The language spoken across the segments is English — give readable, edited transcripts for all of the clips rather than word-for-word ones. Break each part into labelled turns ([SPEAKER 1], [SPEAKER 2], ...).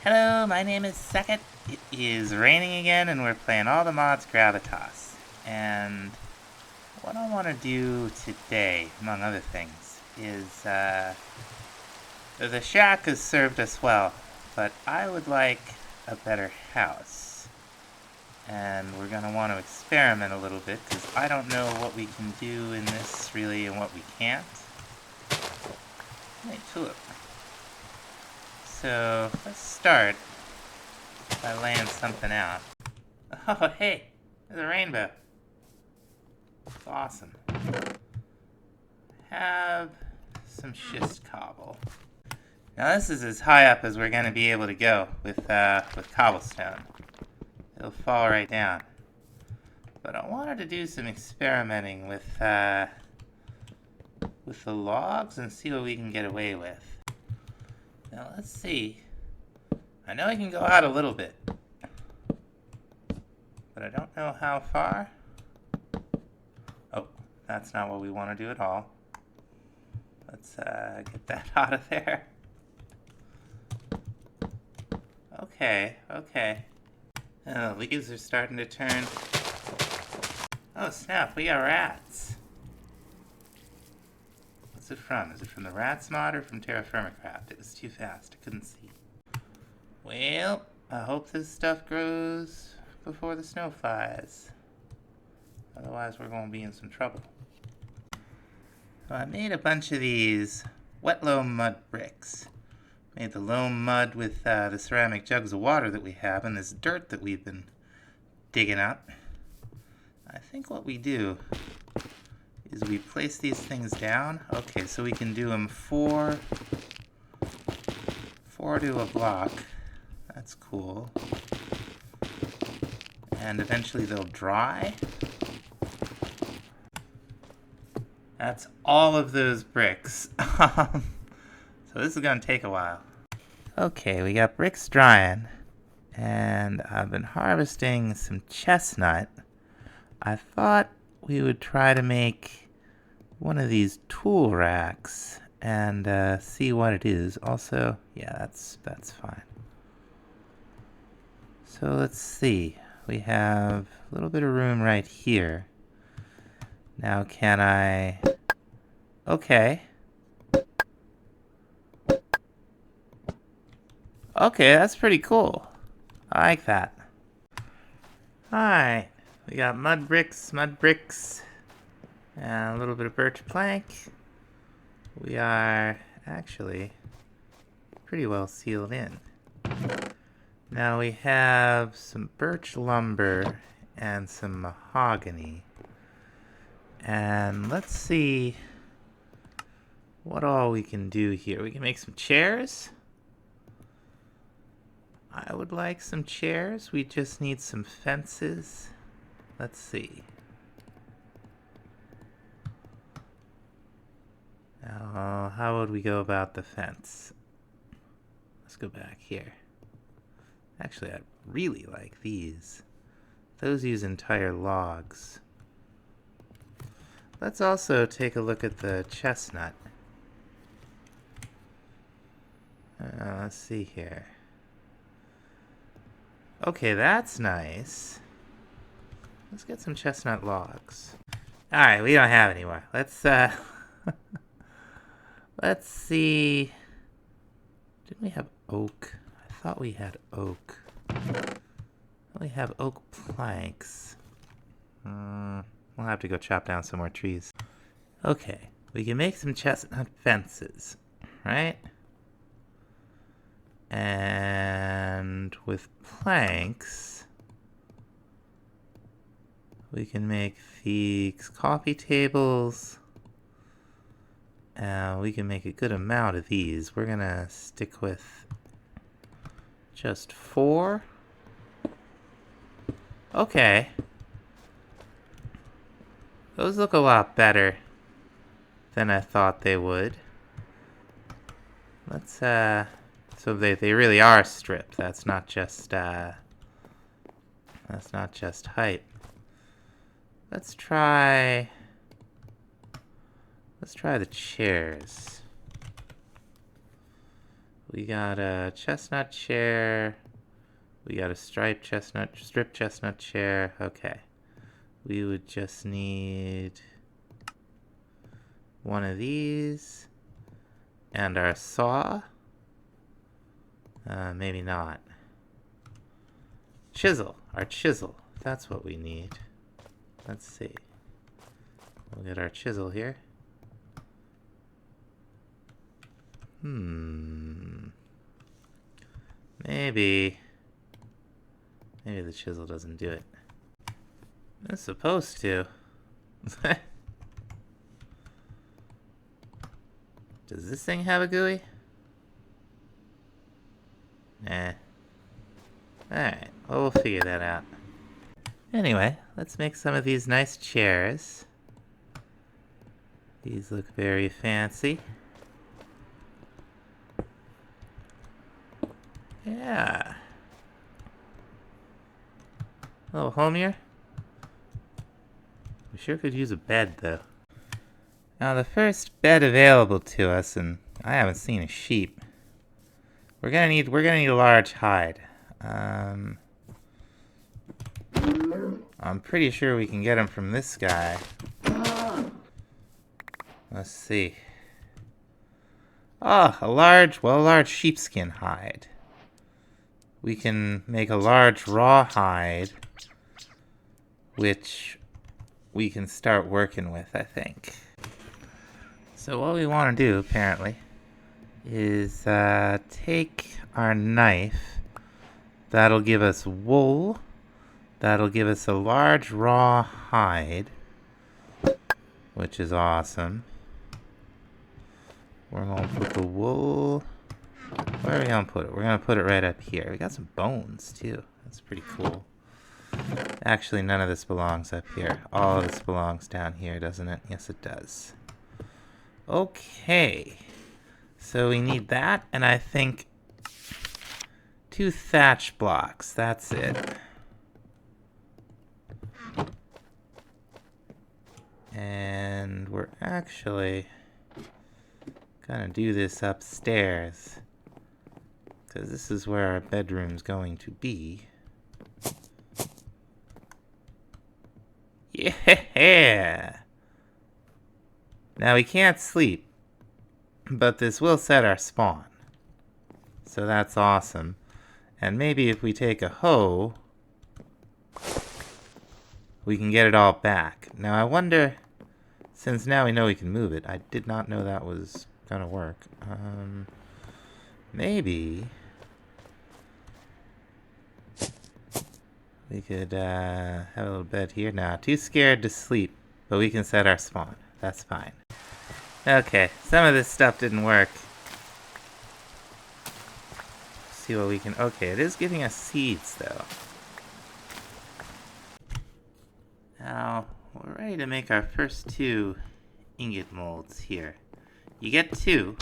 [SPEAKER 1] Hello, my name is Second. It is raining again, and we're playing all the mods Gravitas. And what I want to do today, among other things, is the shack has served us well, but I would like a better house. And we're going to want to experiment a little bit, because I don't know what we can do in this, really, and what we can't. Hey, tulip. So, let's start by laying something out. Oh, hey, there's a rainbow. It's awesome. Have some schist cobble. Now this is as high up as we're going to be able to go with cobblestone. It'll fall right down. But I wanted to do some experimenting with the logs and see what we can get away with. Now let's see. I know I can go out a little bit, but I don't know how far. Oh, that's not what we want to do at all. Let's get that out of there. Okay. The leaves are starting to turn. Oh snap, we got rats. What's it from? Is it from the rats mod or from Terra Firma Craft? It was too fast, I couldn't see. Well, I hope this stuff grows before the snow flies. Otherwise we're going to be in some trouble. So I made a bunch of these wet loam mud bricks. Made the loam mud with the ceramic jugs of water that we have and this dirt that we've been digging up. I think what we do is we place these things down. Okay, so we can do them four to a block. That's cool. And eventually they'll dry. That's all of those bricks. So this is going to take a while. Okay, we got bricks drying. And I've been harvesting some chestnut. I thought we would try to make one of these tool racks and see what it is. Also, yeah, that's fine. So let's see. We have a little bit of room right here. Now can I... Okay. Okay, that's pretty cool. I like that. Alright. We got mud bricks, and a little bit of birch plank. We are actually pretty well sealed in. Now we have some birch lumber and some mahogany. And let's see what all we can do here. We can make some chairs. I would like some chairs. We just need some fences. Let's see. Now, how would we go about the fence? Let's go back here. Actually, I really like these. Those use entire logs. Let's also take a look at the chestnut. Let's see here. Okay, that's nice. Let's get some chestnut logs. Alright, we don't have any more. Let's let's see. Didn't we have oak? I thought we had oak. We have oak planks. We'll have to go chop down some more trees. Okay, we can make some chestnut fences, right? And with planks, we can make these coffee tables. We can make a good amount of these. We're gonna stick with just 4. Okay. Those look a lot better than I thought they would. Let's, so they really are stripped. That's not just hype. Let's try the chairs. We got a chestnut chair. We got a strip chestnut chair. Okay. We would just need one of these. And our saw. Maybe not. Chisel. Our chisel. That's what we need. Let's see. We'll get our chisel here. Maybe the chisel doesn't do it. It's supposed to. Does this thing have a GUI? Nah. Alright, well, we'll figure that out. Anyway, let's make some of these nice chairs. These look very fancy. Yeah. A little homier. We sure could use a bed, though. Now, the first bed available to us, and I haven't seen a sheep. We're gonna need a large hide. I'm pretty sure we can get them from this guy. Let's see. Ah, a large sheepskin hide. We can make a large raw hide, which we can start working with, I think. So what we want to do, apparently, is take our knife. That'll give us wool. That'll give us a large raw hide, which is awesome. We're going to put the wool... Where are we going to put it? We're going to put it right up here. We got some bones, too. That's pretty cool. Actually, none of this belongs up here. All of this belongs down here, doesn't it? Yes, it does. Okay. So we need that, and I think 2 thatch blocks. That's it. And we're actually gonna do this upstairs, because this is where our bedroom's going to be. Yeah! Now we can't sleep, but this will set our spawn. So that's awesome. And maybe if we take a hoe, we can get it all back. Now I wonder, since now we know we can move it, I did not know that was gonna work. Maybe we could have a little bed here. Now, too scared to sleep, but we can set our spawn. That's fine. Okay, some of this stuff didn't work. See what we can... Okay, it is giving us seeds, though. Now, we're ready to make our first 2 ingot molds here. You get 2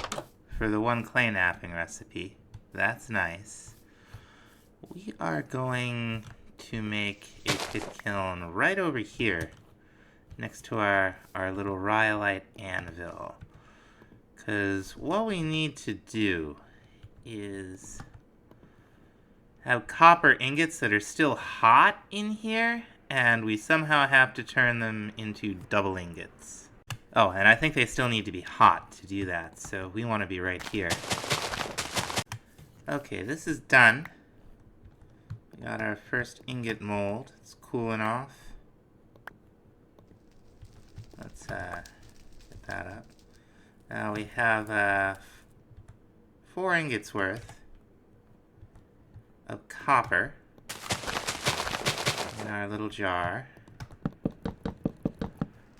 [SPEAKER 1] for the 1 clay napping recipe. That's nice. We are going to make a pit kiln right over here, next to our little rhyolite anvil. Because what we need to do is have copper ingots that are still hot in here, and we somehow have to turn them into double ingots. Oh, and I think they still need to be hot to do that, so we want to be right here. Okay, this is done. We got our first ingot mold. It's cooling off. Let's get that up. Now we have 4 ingots worth of copper in our little jar.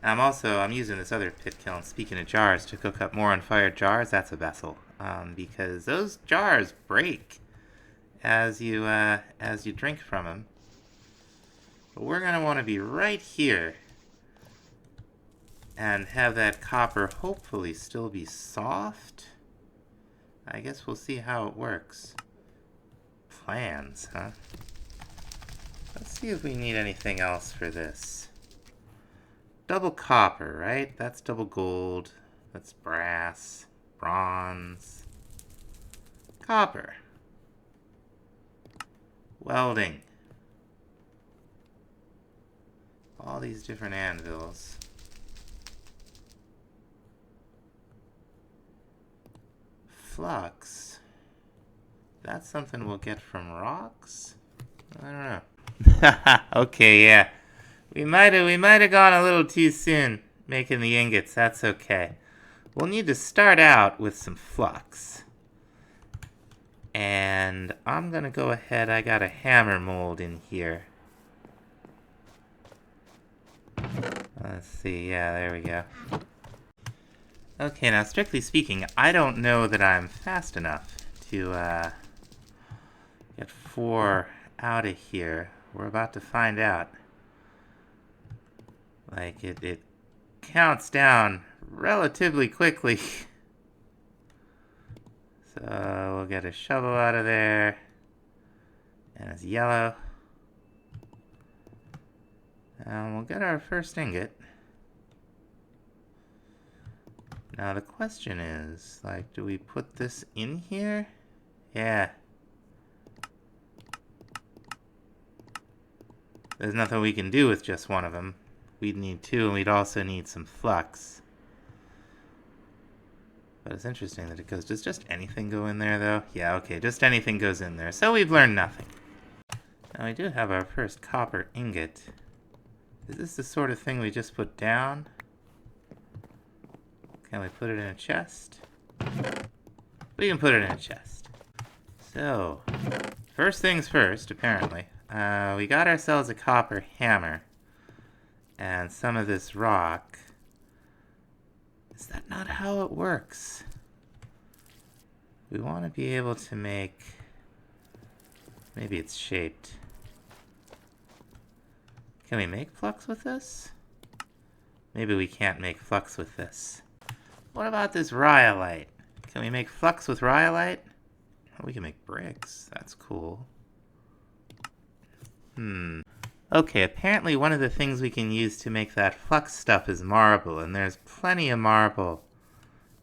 [SPEAKER 1] I'm using this other pit kiln, speaking of jars, to cook up more unfired jars. That's a vessel, because those jars break as you drink from them. But we're gonna want to be right here and have that copper hopefully still be soft. I guess we'll see how it works. Plans, huh? Let's see if we need anything else for this. Double copper, right? That's double gold. That's brass, bronze. Copper. Welding. All these different anvils. Flux. That's something we'll get from rocks? I don't know. Okay, yeah. We might have gone a little too soon making the ingots. That's okay. We'll need to start out with some flux. And I'm gonna go ahead. I got a hammer mold in here. Let's see. Yeah, there we go. Okay, now strictly speaking, I don't know that I'm fast enough to get 4 out of here. We're about to find out. Like, it counts down relatively quickly. So we'll get a shovel out of there. And it's yellow. And we'll get our first ingot. Now the question is, like, do we put this in here? Yeah. There's nothing we can do with just one of them. We'd need 2, and we'd also need some flux. But it's interesting that it goes, does just anything go in there, though? Yeah, okay, just anything goes in there. So we've learned nothing. Now we do have our first copper ingot. Is this the sort of thing we just put down? Can we put it in a chest? We can put it in a chest. So, first things first, apparently. We got ourselves a copper hammer. And some of this rock. Is that not how it works? We want to be able to make... Maybe it's shaped. Can we make flux with this? Maybe we can't make flux with this. What about this rhyolite? Can we make flux with rhyolite? Oh, we can make bricks. That's cool. Okay, apparently one of the things we can use to make that flux stuff is marble, and there's plenty of marble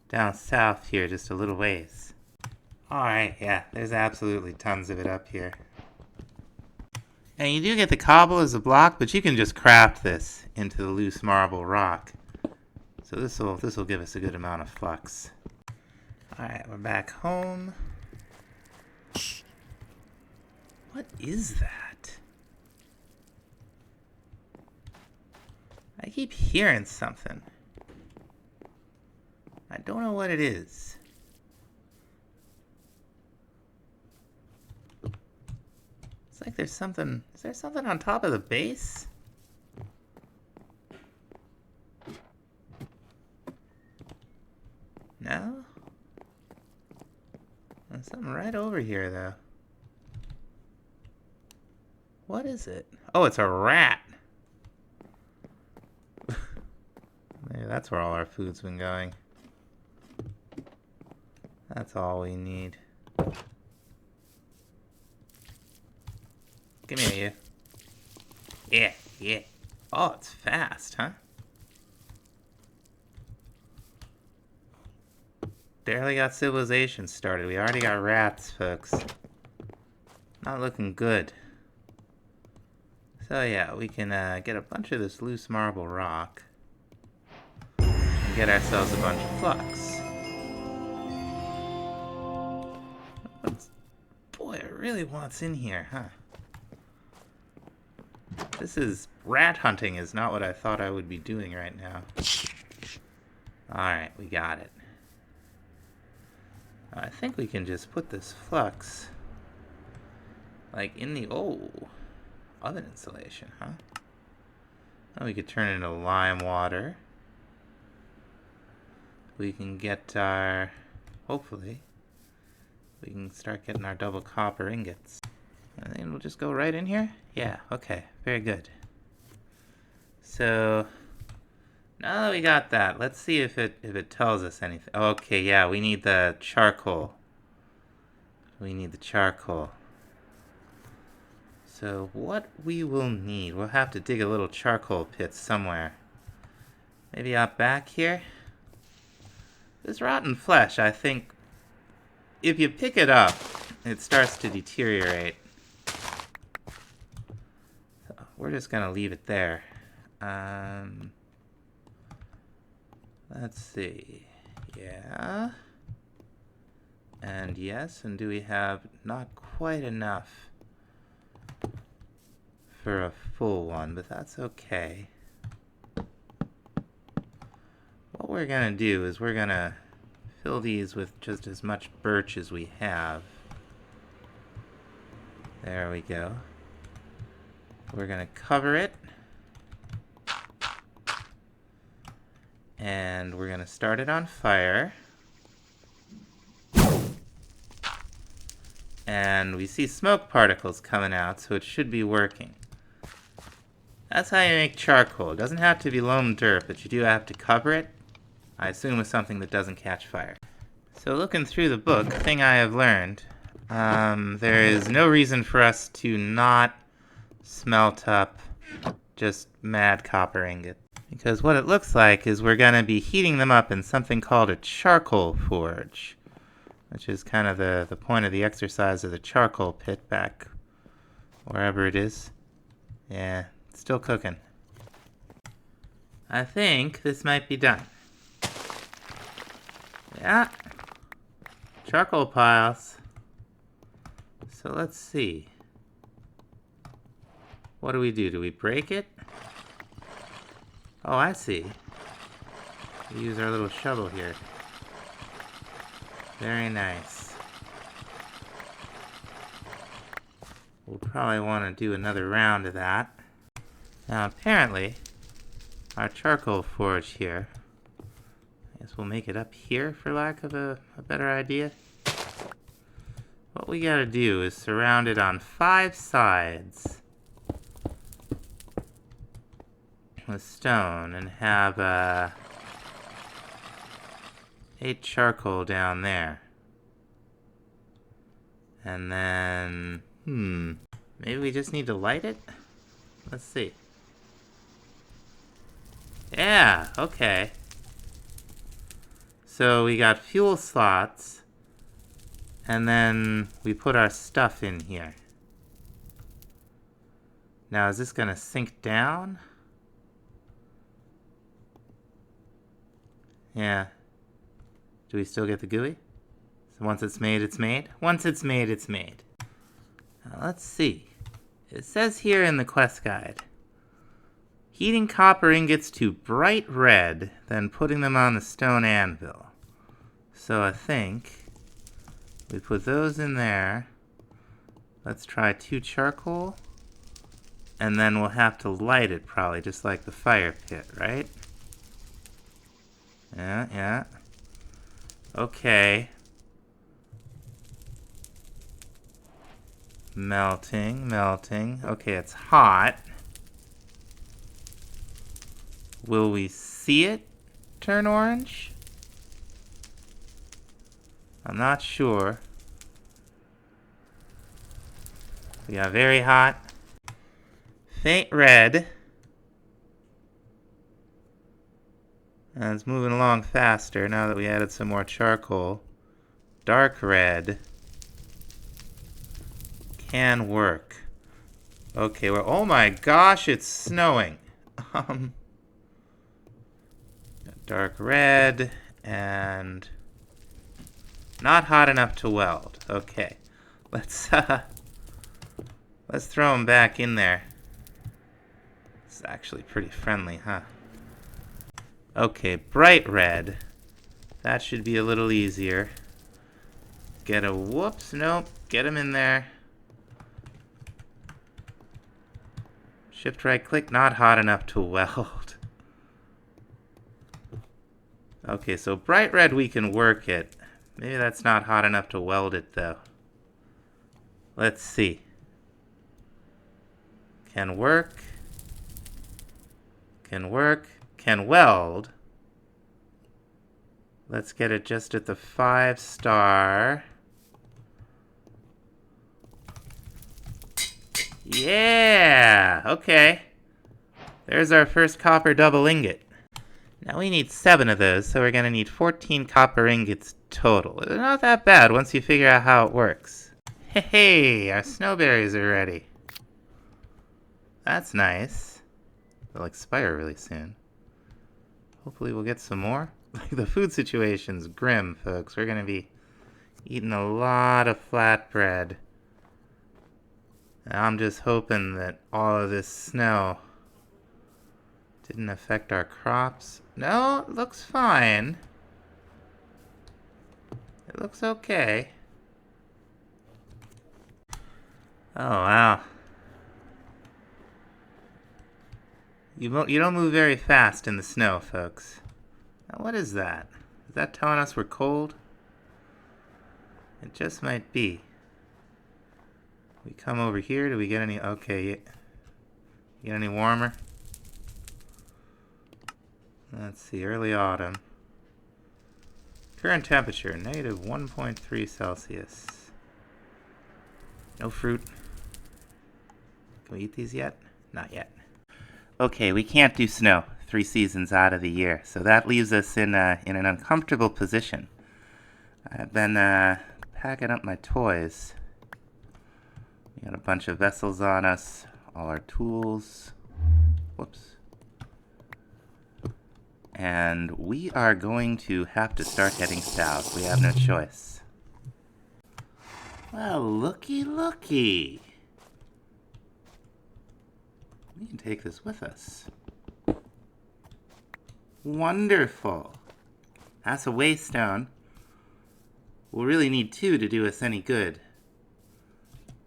[SPEAKER 1] down south here, just a little ways. Alright, yeah, there's absolutely tons of it up here. And you do get the cobble as a block, but you can just craft this into the loose marble rock. So this will give us a good amount of flux. Alright, we're back home. What is that? I keep hearing something. I don't know what it is. It's like there's something... Is there something on top of the base? No? There's something right over here, though. What is it? Oh, it's a rat! Maybe that's where all our food's been going. That's all we need. Give me you. Yeah, yeah. Oh, it's fast, huh? Barely got civilization started. We already got rats, folks. Not looking good. So yeah, we can get a bunch of this loose marble rock. And get ourselves a bunch of flux. Boy, it really wants in here, huh? Rat hunting is not what I thought I would be doing right now. Alright, we got it. I think we can just put this flux, like, in the, oven insulation, huh? Oh, we could turn it into lime water. We can get our, hopefully, we can start getting our double copper ingots. And then we'll just go right in here? Yeah, okay, very good. So, now that we got that, let's see if it tells us anything. Okay, yeah, we need the charcoal. We need the charcoal. So what we will need, we'll have to dig a little charcoal pit somewhere. Maybe out back here? This rotten flesh, I think, if you pick it up, it starts to deteriorate. So we're just gonna leave it there. Let's see. Yeah. And yes, and do we have not quite enough for a full one, but that's okay. What we're gonna do is we're gonna fill these with just as much birch as we have. There we go. We're gonna cover it. And we're gonna start it on fire. And we see smoke particles coming out, so it should be working. That's how you make charcoal. It doesn't have to be loam dirt, but you do have to cover it. I assume with something that doesn't catch fire. So looking through the book, the thing I have learned, there is no reason for us to not smelt up just mad copper ingot. Because what it looks like is we're going to be heating them up in something called a charcoal forge, which is kind of the point of the exercise of the charcoal pit back wherever it is. Yeah, it's still cooking. I think this might be done. Yeah. Charcoal piles. So let's see. What do we do? Do we break it? Oh, I see. We use our little shovel here. Very nice. We'll probably want to do another round of that. Now, apparently, our charcoal forge here, I guess we'll make it up here for lack of a better idea. What we gotta do is surround it on 5 sides with stone and have 8 charcoal down there. And then, maybe we just need to light it? Let's see. Yeah, okay. So we got fuel slots, and then we put our stuff in here. Now, is this gonna sink down? Yeah. Do we still get the GUI? So once it's made, it's made? Once it's made, it's made. Now, let's see. It says here in the quest guide, heating copper ingots to bright red, then putting them on the stone anvil. So I think we put those in there. Let's try 2 charcoal. And then we'll have to light it probably, just like the fire pit, right? Yeah. Okay. Melting. Okay, it's hot. Will we see it turn orange? I'm not sure. We got very hot. Faint red. And it's moving along faster now that we added some more charcoal. Dark red. Can work. Okay, well, oh my gosh, it's snowing. Dark red and not hot enough to weld. Okay, let's throw them back in there. It's actually pretty friendly, huh? Okay, bright red. That should be a little easier. Get a whoops, nope. Get them in there. Shift right click, not hot enough to weld. Okay, so bright red we can work it. Maybe that's not hot enough to weld it though. Let's see. Can work. Can work. Can weld. Let's get it just at the 5-star. Yeah! Okay. There's our first copper double ingot. Now we need 7 of those, so we're going to need 14 copper ingots total. It's not that bad once you figure out how it works. Hey, our snowberries are ready. That's nice. They'll expire really soon. Hopefully we'll get some more. The food situation's grim, folks. We're going to be eating a lot of flatbread. And I'm just hoping that all of this snow didn't affect our crops. No, it looks fine. It looks okay. Oh, wow. You don't move very fast in the snow, folks. Now, what is that? Is that telling us we're cold? It just might be. We come over here, do we get any... Okay, get any warmer? Let's see, early autumn. Current temperature, negative 1.3 Celsius. No fruit. Can we eat these yet? Not yet. Okay, we can't do snow 3 seasons out of the year, so that leaves us in an uncomfortable position. I've been packing up my toys. We got a bunch of vessels on us, all our tools. Whoops. And we are going to have to start heading south. We have no choice. Well, looky, looky. We can take this with us. Wonderful. That's a waystone. We'll really need 2 to do us any good.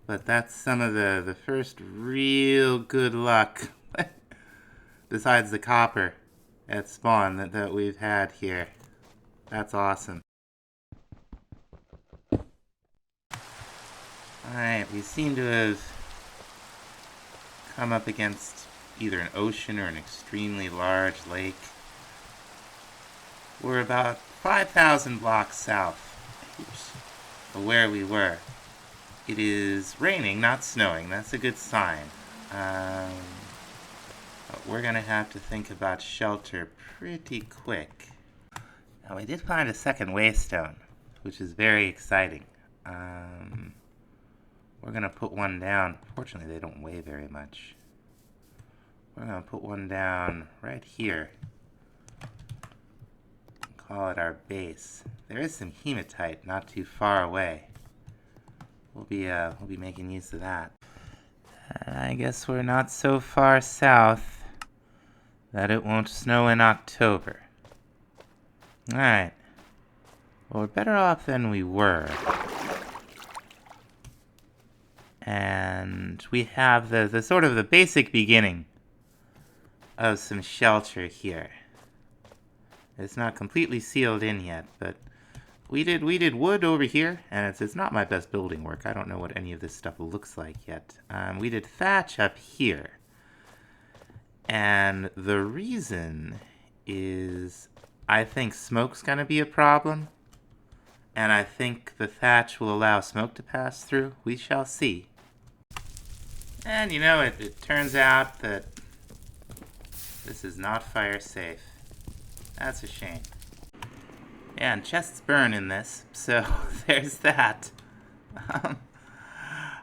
[SPEAKER 1] But that's some of the first real good luck, besides the copper at spawn that we've had here. That's awesome. Alright, we seem to have come up against either an ocean or an extremely large lake. We're about 5,000 blocks south of where we were. It is raining, not snowing. That's a good sign. But we're going to have to think about shelter pretty quick. Now, we did find a second waystone, which is very exciting. We're going to put one down. Fortunately, they don't weigh very much. We're going to put one down right here. Call it our base. There is some hematite not too far away. We'll be making use of that. And I guess we're not so far south that it won't snow in October. Alright. Well, we're better off than we were. And we have the sort of the basic beginning of some shelter here. It's not completely sealed in yet, but we did wood over here, and it's not my best building work. I don't know what any of this stuff looks like yet. We did thatch up here. And the reason is I think smoke's going to be a problem. And I think the thatch will allow smoke to pass through. We shall see. And you know, it turns out that this is not fire safe. That's a shame. Yeah, and chests burn in this, so there's that.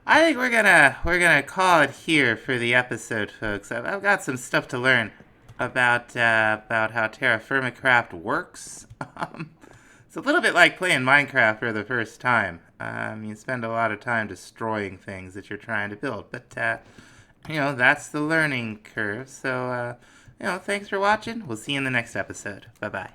[SPEAKER 1] I think we're gonna call it here for the episode, folks. I've got some stuff to learn about how terra firma craft works. It's a little bit like playing Minecraft for the first time. You spend a lot of time destroying things that you're trying to build, but you know, that's the learning curve. So you know, thanks for watching. We'll see you in the next episode. Bye bye.